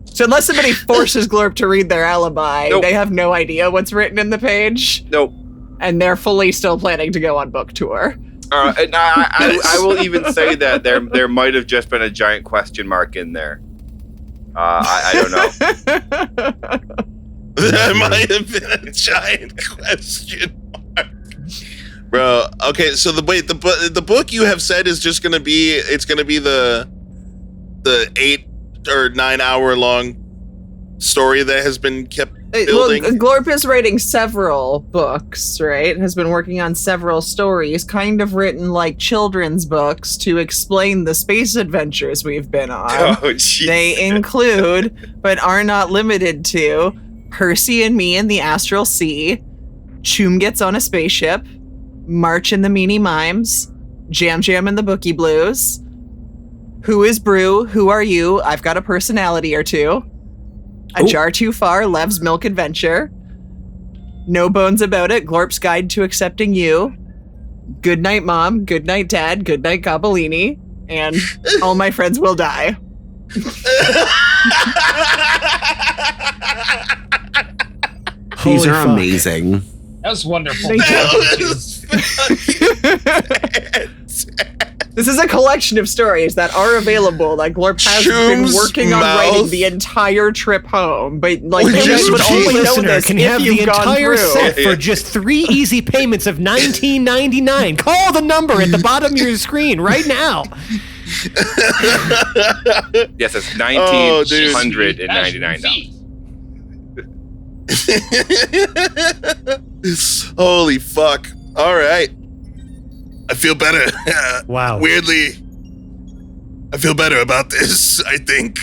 So unless somebody forces Glorp to read their alibi, they have no idea what's written in the page. Nope. And they're fully still planning to go on book tour. And I will even say that there might have just been a giant question mark in there. I don't know. There might have been a giant question mark. Bro, okay, so the book you have said is just gonna be the 8 or 9 hour long story that has been kept building. Well, Glorp is writing several books, right? Has been working on several stories, kind of written like children's books to explain the space adventures we've been on. Oh, geez. They include, but are not limited to, Percy and Me in the Astral Sea, Choom Gets on a Spaceship, March and the Meanie Mimes, Jam and the Bookie Blues, Who is Brew? Who Are You? I've Got a Personality or Two, A Jar Too Far, Lev's Milk Adventure, No Bones About It, Glorp's Guide to Accepting You, Good Night Mom, Good Night Dad, Good Night Gobellini, and All My Friends Will Die. These are amazing. That was wonderful. This is a collection of stories that are available that Glorp has been working on writing the entire trip home, but like you guys would only know this can if have you've the gone entire through. set for just 3 easy payments of $19.99. Call the number at the bottom of your screen right now. Yes, it's $1,999. Holy fuck. All right. I feel better. Wow. Weirdly, I feel better about this, I think.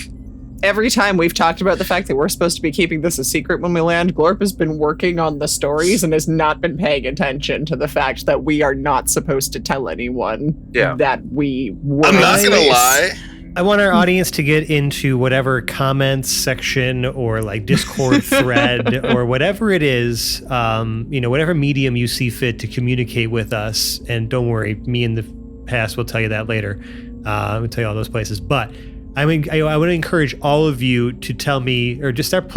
Every time we've talked about the fact that we're supposed to be keeping this a secret when we land, Glorp has been working on the stories and has not been paying attention to the fact that we are not supposed to tell anyone that we were. I'm not gonna lie. I want our audience to get into whatever comments section or like Discord thread or whatever it is, whatever medium you see fit to communicate with us. And don't worry, me in the past will tell you that later. We'll tell you all those places. But I mean, I would encourage all of you to tell me, or just start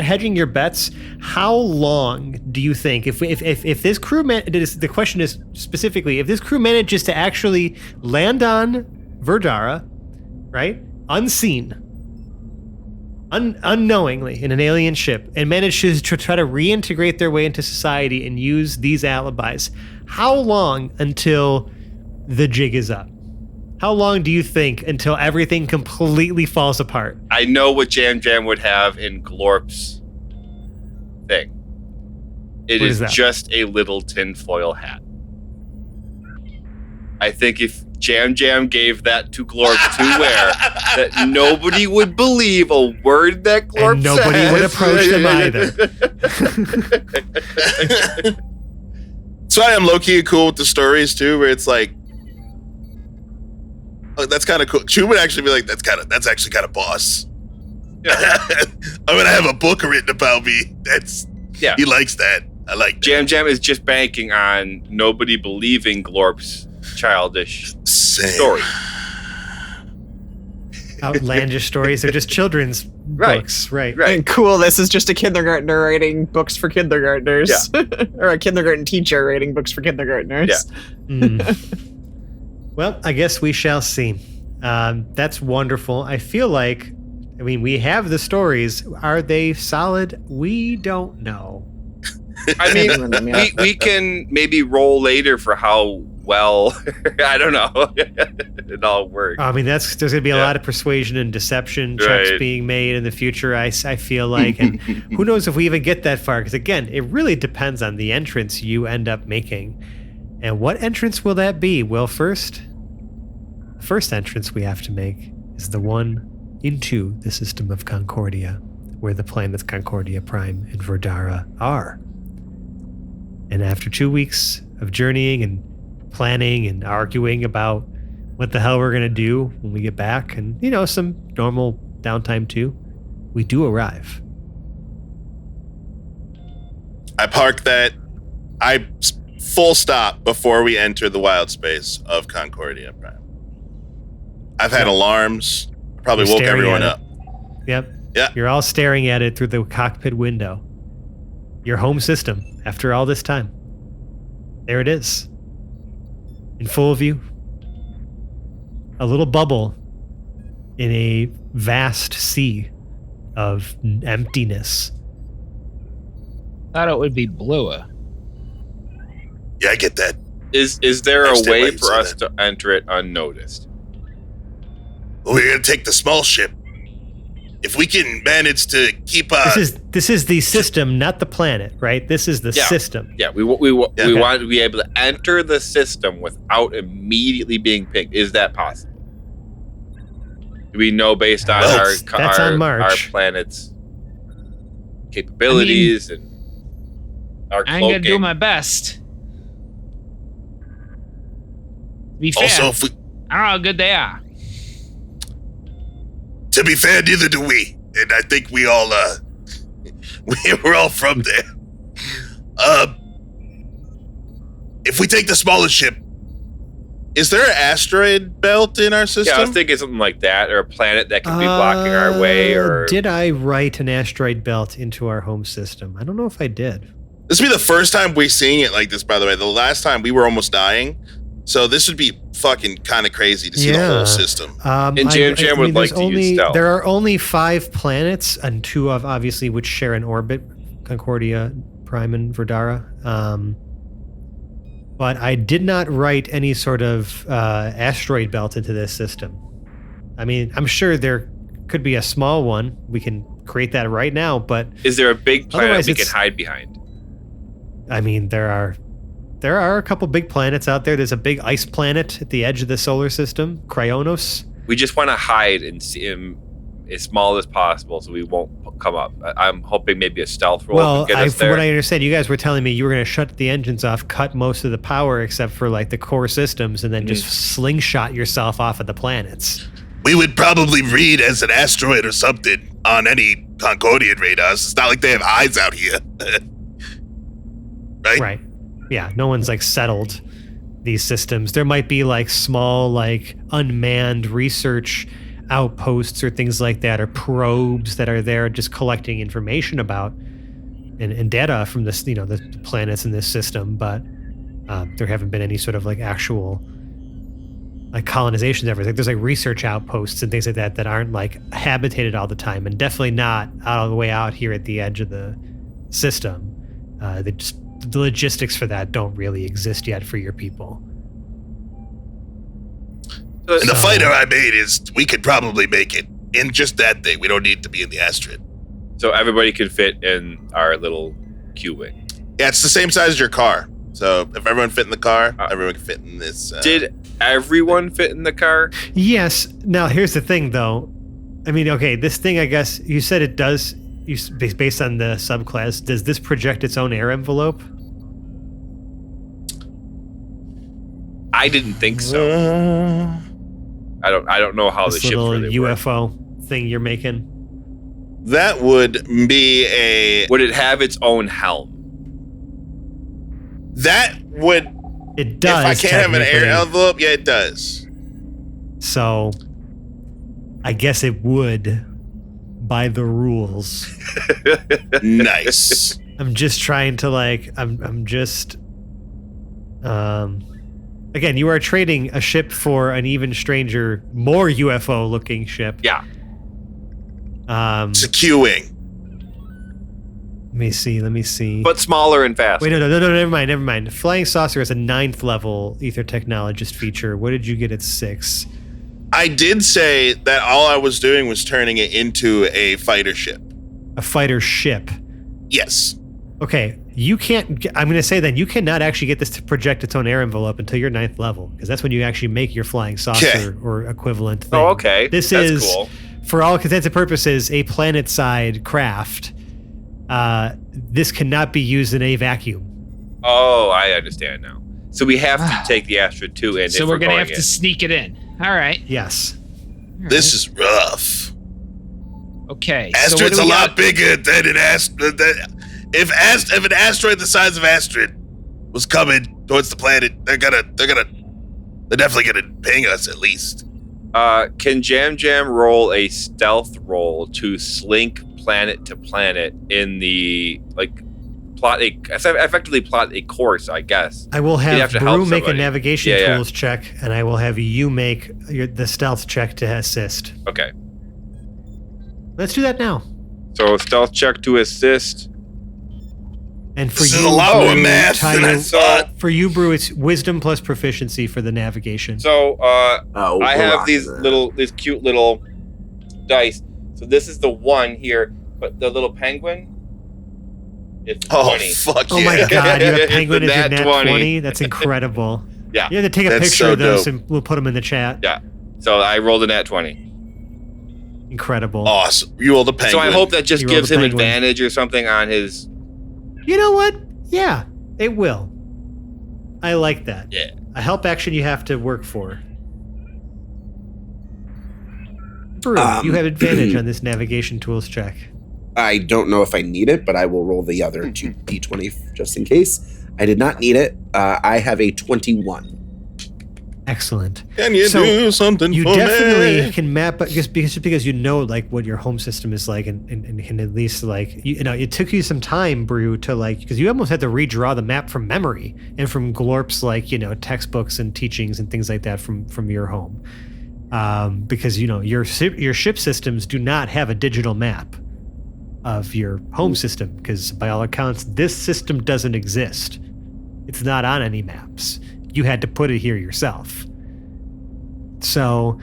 hedging your bets. How long do you think, if this crew the question is specifically, if this crew manages to actually land on Verdara, right, unseen, unknowingly in an alien ship, and manages to try to reintegrate their way into society and use these alibis, how long until the jig is up? How long do you think until everything completely falls apart? I know what Jam Jam would have in Glorp's thing. It What is is that? just a little tinfoil hat. I think if Jam Jam gave that to Glorp to wear, that nobody would believe a word that Glorp And nobody says. would approach them either. That's why I'm low-key cool with the stories too, where it's like, oh, that's kind of cool. Chu would actually be like, that's actually kind of boss. Yeah. I'm gonna have a book written about me. Yeah. He likes that. I like that. Jam Jam is just banking on nobody believing Glorp's childish Same. story. Outlandish stories. They're just children's Right. books. Right. Right. Cool. This is just a kindergartner writing books for kindergartners, or a kindergarten teacher writing books for kindergartners. Yeah. Mm. Well, I guess we shall see. That's wonderful. I feel like, I mean, we have the stories. Are they solid? We don't know. I mean, we can maybe roll later for how well, I don't know, it all works. I mean, there's going to be a Yeah. lot of persuasion and deception checks Right. being made in the future, I feel like. And who knows if we even get that far? Because, again, it really depends on the entrance you end up making. And what entrance will that be? Well, the first entrance we have to make is the one into the system of Concordia, where the planets Concordia Prime and Verdara are. And after 2 weeks of journeying and planning and arguing about what the hell we're going to do when we get back, and, some normal downtime too, we do arrive. I park that. Full stop before we enter the wild space of Concordia Prime. I've had alarms. I probably You're woke staring everyone at up. Yep. Yeah. You're all staring at it through the cockpit window. Your home system, after all this time. There it is. In full view. A little bubble in a vast sea of emptiness. Thought it would be bluer. Yeah, I get that. Is there I a stay way away from for us that. to enter it unnoticed? Well, we're gonna take the small ship. If we can manage to keep This is the system, not the planet, right? This is the Yeah. system. Yeah, we Okay. want to be able to enter the system without immediately being pinged. Is that possible? Do we know based on Well, that's on March. our planet's capabilities and our I'm cloaking? gonna do my best. To be fair, also, if we, I don't know how good they are. to be fair, neither do we. And I think we all we're all from there. If we take the smallest ship, is there an asteroid belt in our system? Yeah, I was thinking something like that, or a planet that could be blocking our way, or Did I write an asteroid belt into our home system? I don't know if I did. This would be the first time we're seeing it like this, by the way. The last time we were almost dying. So this would be fucking kind of crazy to see the whole system. And Jam Jam would like to use stealth. There are only 5 planets, and 2 of obviously which share an orbit, Concordia Prime and Verdara. But I did not write any sort of asteroid belt into this system. I mean, I'm sure there could be a small one. We can create that right now, but is there a big planet Otherwise, we can it's- hide behind? I mean, there are a couple big planets out there. There's a big ice planet at the edge of the solar system, Cryonos. We just want to hide and see him as small as possible, so we won't come up. I'm hoping maybe a stealth roll Well, can get us from there. what I understand, you guys were telling me you were going to shut the engines off, cut most of the power except for like the core systems, and then just slingshot yourself off of the planets. We would probably read as an asteroid or something on any Concordian radars. It's not like they have eyes out here. Right? Yeah, no one's like settled these systems. There might be like small, like unmanned research outposts or things like that, or probes that are there just collecting information about and data from this, the planets in this system, but there haven't been any sort of like actual like colonizations ever. Like there's like research outposts and things like that aren't like habitated all the time, and definitely not all the way out here at the edge of the system. The logistics for that don't really exist yet for your people. And the fighter I made is we could probably make it in just that thing. We don't need to be in the asteroid. So everybody can fit in our little Q-wing. Yeah, it's the same size as your car. So if everyone fit in the car, everyone can fit in this. Did everyone fit in the car? Yes. Now here's the thing, though. I mean, okay, this thing, I guess you said it does. Based on the subclass, does this project its own air envelope? I didn't think so. I don't know how This the ship little really works. UFO thing you're making. That would be a. Would it have its own helm? That would. It does. If I can't have an air technically. envelope, yeah, it does. So, I guess it would, by the rules. Nice. I'm just trying to like. I'm just. Again, you are trading a ship for an even stranger, more UFO-looking ship. Yeah. It's a Q-wing. Let me see. But smaller and faster. Wait, no, never mind. Flying saucer is a 9th level ether technologist feature. What did you get at 6? I did say that all I was doing was turning it into a fighter ship. A fighter ship. Yes. Okay, you can't. I'm going to say then you cannot actually get this to project its own air envelope until you're 9th level, because that's when you actually make your flying saucer or equivalent thing. Oh, okay. This That's is, cool. for all intents and purposes, a planet-side craft. This cannot be used in a vacuum. Oh, I understand now. So we have to take the Astra 2 in. So if we're gonna going have in. to sneak it in. All right. Yes. This is rough. Okay. Asteroid's so a what do we lot got? bigger than an asteroid. If an asteroid the size of Astrid was coming towards the planet, they're definitely gonna ping us at least. Can Jam roll a stealth roll to slink planet to planet in the effectively plot a course, I guess. I will You'd have to help Brew make a somebody. navigation Yeah. tools check, and I will have you make the stealth check to assist. Okay. Let's do that now. So stealth check to assist. And for This you, is a lot more Brew, math than I Tayo, thought. for you, Brew, it's wisdom plus proficiency for the navigation. So Oh, I we're have on these that. these cute little dice. So this is the 1 here, but the little penguin is 20. Oh fuck Oh yeah! my god, you have It's penguin the as your nat nat 20. 20? That's incredible. Yeah. You have to take a That's picture so of those dope. and we'll put them in the chat. Yeah. So I rolled a nat 20. Incredible. Awesome. You rolled a penguin. So I hope that just You rolled gives a him penguin. advantage or something on his. You know what? Yeah, it will. I like that. Yeah. A help action you have to work for. Brew, you have advantage on this navigation tools check. I don't know if I need it, but I will roll the other 2 d20 just in case. I did not need it. I have a 21. Excellent. Can you So, do something You for definitely me? can map, just because you know like what your home system is like, and can at least like you know it took you some time, Brew, to like because you almost had to redraw the map from memory and from Glorp's like textbooks and teachings and things like that from your home, because your ship systems do not have a digital map of your home system, because by all accounts this system doesn't exist. It's not on any maps. You had to put it here yourself. So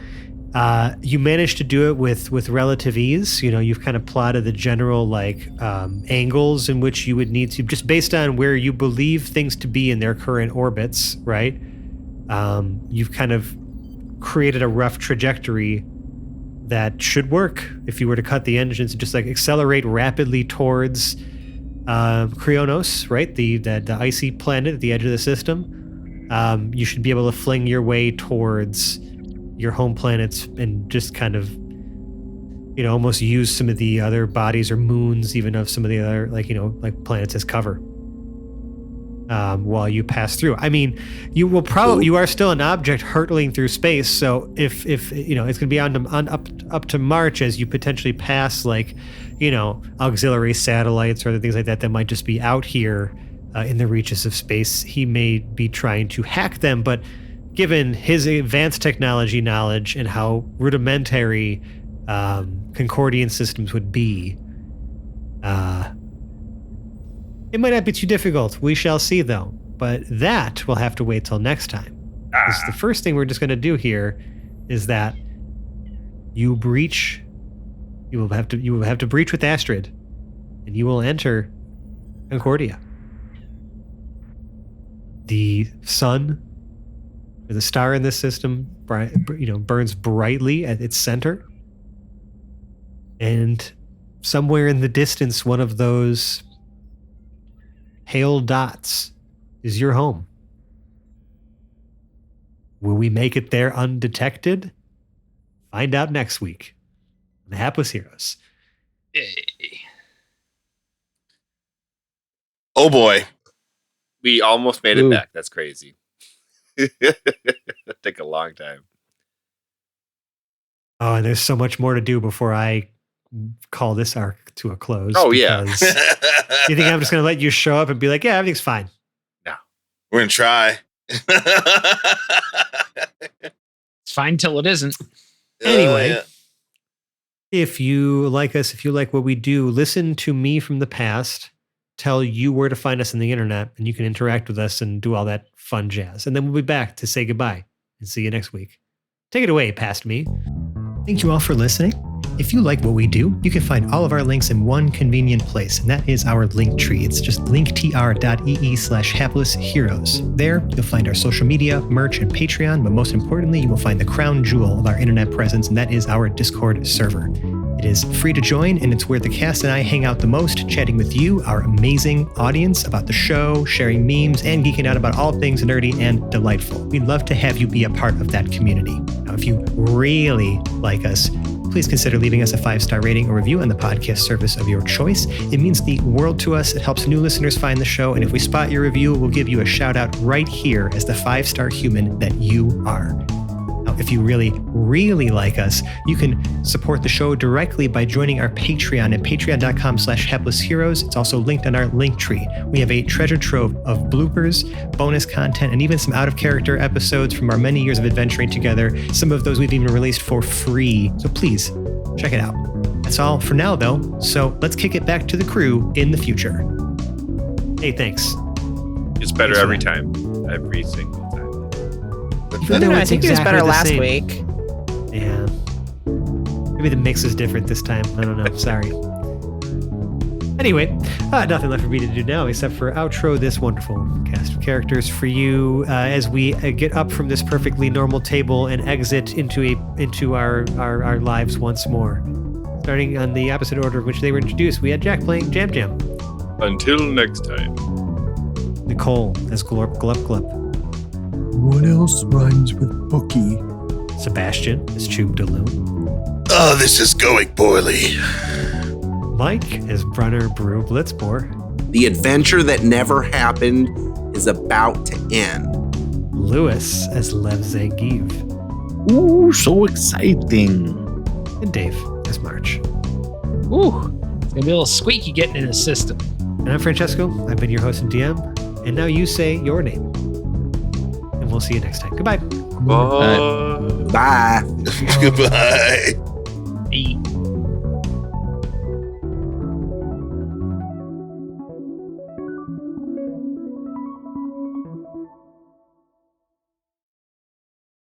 you managed to do it with relative ease. You've kind of plotted the general angles in which you would need to, just based on where you believe things to be in their current orbits, right? You've kind of created a rough trajectory that should work if you were to cut the engines and just accelerate rapidly towards Krionos, right? The icy planet at the edge of the system. You should be able to fling your way towards your home planets and just kind of, almost use some of the other bodies or moons, even of some of the other, planets as cover. while you pass through. I mean, you are still an object hurtling through space. So if you know, it's going to be on up to March as you potentially pass, like, you know, auxiliary satellites or other things like that might just be out here in the reaches of space. He may be trying to hack them, but given his advanced technology knowledge and how rudimentary Concordian systems would be, it might not be too difficult. We shall see, though. But that will have to wait till next time. Because the first thing we're just going to do here is that you will have to breach with Astrid, and you will enter Concordia. The sun, or the star in this system, burns brightly at its center, and somewhere in the distance, one of those pale dots is your home. Will we make it there undetected? Find out next week on The Hapless Heroes. Oh boy. We almost made it back. That's crazy. It'll take a long time. Oh, and there's so much more to do before I call this arc to a close. Oh, yeah. You think I'm just going to let you show up and be like, yeah, everything's fine? No. We're going to try. It's fine till it isn't. Anyway, if you like us, if you like what we do, listen to me from the past tell you where to find us on the internet, and you can interact with us and do all that fun jazz. And then we'll be back to say goodbye and see you next week. Take it away, past me. Thank you all for listening. If you like what we do, you can find all of our links in one convenient place, and that is our link tree. It's just linktr.ee/haplessheroes. There, you'll find our social media, merch, and Patreon, but most importantly, you will find the crown jewel of our internet presence, and that is our Discord server. It is free to join, and it's where the cast and I hang out the most, chatting with you, our amazing audience, about the show, sharing memes, and geeking out about all things nerdy and delightful. We'd love to have you be a part of that community. Now, if you really like us, please consider leaving us a 5-star rating or review on the podcast service of your choice. It means the world to us. It helps new listeners find the show, and if we spot your review, we'll give you a shout out right here as the 5-star human that you are. Now, if you really, really like us, you can support the show directly by joining our Patreon at patreon.com/haplessheroes. It's also linked on our link tree. We have a treasure trove of bloopers, bonus content, and even some out-of-character episodes from our many years of adventuring together. Some of those we've even released for free. So please, check it out. That's all for now, though. So let's kick it back to the crew in the future. Hey, thanks. It's better every time. Every single time. I think it was better last week. Yeah. Maybe the mix is different this time. I don't know. Sorry. Anyway, nothing left for me to do now except for outro this wonderful cast of characters for you as we get up from this perfectly normal table and exit into our lives once more. Starting on the opposite order of which they were introduced, we had Jack playing Jam Jam. Until next time. Nicole as Glorp Glup Glup. What else rhymes with bookie? Sebastian as Chub Daloon. Oh, this is going poorly. Mike as Brunner Brew Blitzbore. The adventure that never happened is about to end. Lewis as Lev Zangief. Ooh, so exciting. And Dave as March. Ooh, it's gonna be a little squeaky getting in the system. And I'm Francesco. I've been your host and DM. And now you say your name. And we'll see you next time. Goodbye. Bye. Bye. Goodbye. Eight.